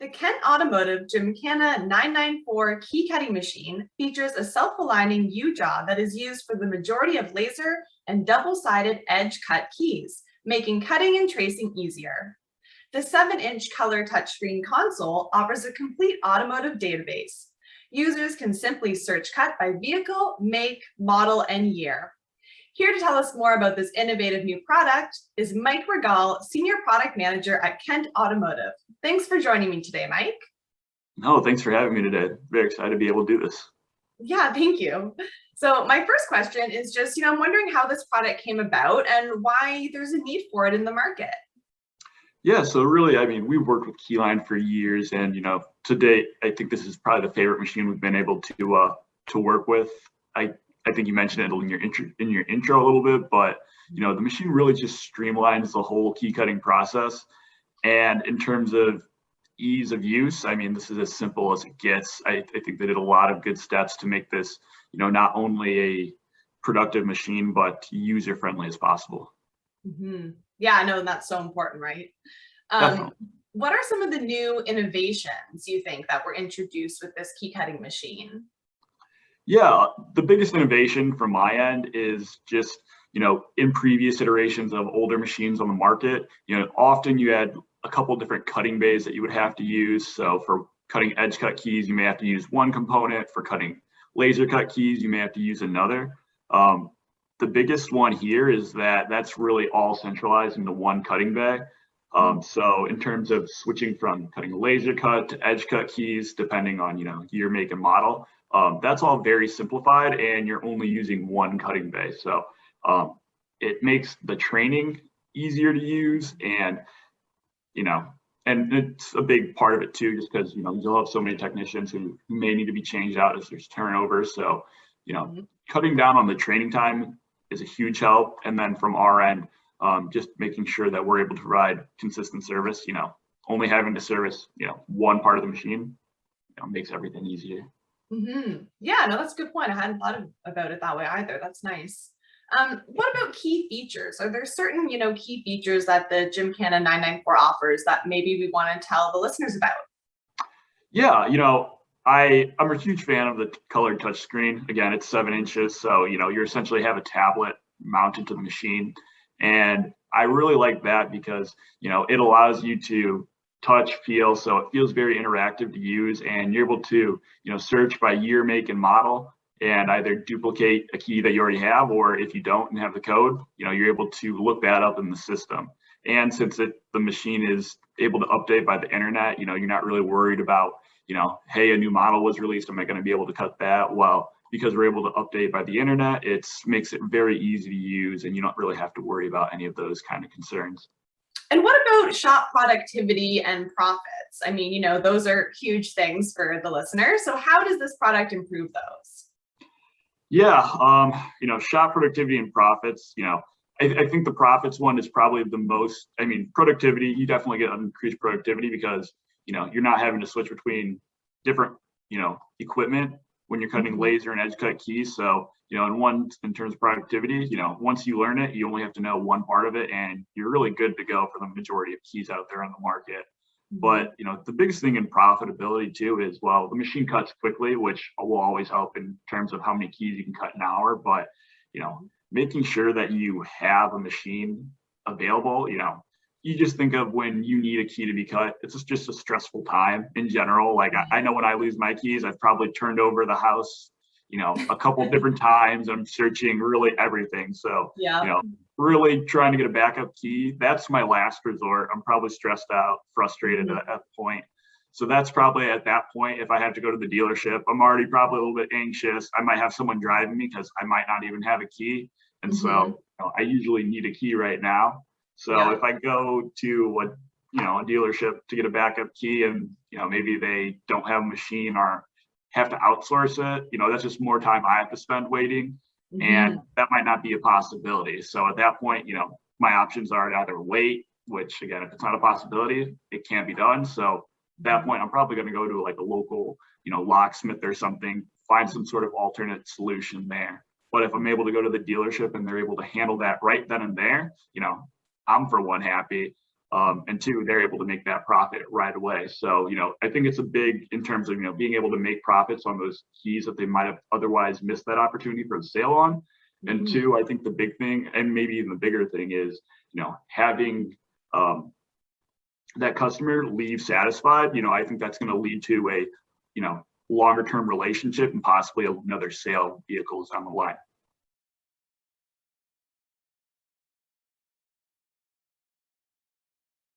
The Kent Automotive Gymkana 994 key cutting machine features a self-aligning U-jaw that is used for the majority of laser and double-sided edge cut keys, making cutting and tracing easier. The 7-inch color touchscreen console offers a complete automotive database. Users can simply search cut by vehicle, make, model, and year. Here to tell us more about this innovative new product is Mike Rigual, Senior Product Manager at Kent Automotive. Thanks for joining me today, Mike. No, thanks for having me today. Very excited to be able to do this. Yeah, thank you. So my first question is just, I'm wondering how this product came about and why there's a need for it in the market. Yeah, so really, we've worked with Keyline for years, and to date, I think this is probably the favorite machine we've been able to work with. I think you mentioned it in your intro a little bit, but the machine really just streamlines the whole key cutting process. And in terms of ease of use, this is as simple as it gets. I think they did a lot of good steps to make this, not only a productive machine, but user friendly as possible. Mm-hmm. Yeah, I know that's so important, right? What are some of the new innovations you think that were introduced with this key cutting machine? Yeah, the biggest innovation from my end is just, in previous iterations of older machines on the market, often you had a couple different cutting bays that you would have to use. So for cutting edge cut keys, you may have to use one component. For cutting laser cut keys, you may have to use another. The biggest one here is that that's really all centralized into one cutting bay. So in terms of switching from cutting a laser cut to edge cut keys, depending on, year, make, and model, that's all very simplified, and you're only using one cutting bay. So it makes the training easier to use, and and it's a big part of it too, just because you'll have so many technicians who may need to be changed out as there's turnover. So cutting down on the training time is a huge help, and then from our end, just making sure that we're able to provide consistent service. Only having to service one part of the machine makes everything easier. Mm-hmm. Yeah, no, that's a good point. I hadn't thought about it that way either. That's nice. What about key features? Are there certain, key features that the Gymkana 994 offers that maybe we want to tell the listeners about? Yeah, I'm a huge fan of the colored touchscreen. Again, it's 7 inches, so you essentially have a tablet mounted to the machine, and I really like that because it allows you to touch, feel, so it feels very interactive to use, and you're able to search by year, make, and model, and either duplicate a key that you already have, or if you don't and have the code, you're able to look that up in the system. And since the machine is able to update by the internet, you're not really worried about hey, a new model was released, am I going to be able to cut that? Well, because we're able to update by the internet, it makes it very easy to use, and you don't really have to worry about any of those kind of concerns. And what about shop productivity and profits? Those are huge things for the listener. So how does this product improve those? Yeah, shop productivity and profits, I think the profits one is probably the most, productivity, you definitely get increased productivity because, you're not having to switch between different, equipment when you're cutting laser and edge cut keys. So, in terms of productivity, once you learn it, you only have to know one part of it, and you're really good to go for the majority of keys out there on the market. But, the biggest thing in profitability too is, well, the machine cuts quickly, which will always help in terms of how many keys you can cut an hour. But, making sure that you have a machine available, you just think of when you need a key to be cut, it's just a stressful time in general. Like I know when I lose my keys, I've probably turned over the house, a couple of different times. I'm searching really everything. So, yeah. Really trying to get a backup key, that's my last resort. I'm probably stressed out, frustrated at that point. So that's probably at that point, if I have to go to the dealership, I'm already probably a little bit anxious. I might have someone driving me because I might not even have a key. And so I usually need a key right now. So if I go to a dealership to get a backup key and, maybe they don't have a machine or have to outsource it, that's just more time I have to spend waiting. And that might not be a possibility. So at that point, my options are to either wait, which again, if it's not a possibility, it can't be done. So at that point, I'm probably going to go to like a local, locksmith or something, find some sort of alternate solution there. But if I'm able to go to the dealership and they're able to handle that right then and there, I'm for one happy. And two, they're able to make that profit right away. So, I think it's a big in terms of, being able to make profits on those keys that they might have otherwise missed that opportunity for the sale on. And two, I think the big thing, and maybe even the bigger thing is, having that customer leave satisfied. I think that's going to lead to a, longer term relationship and possibly another sale vehicles down the line.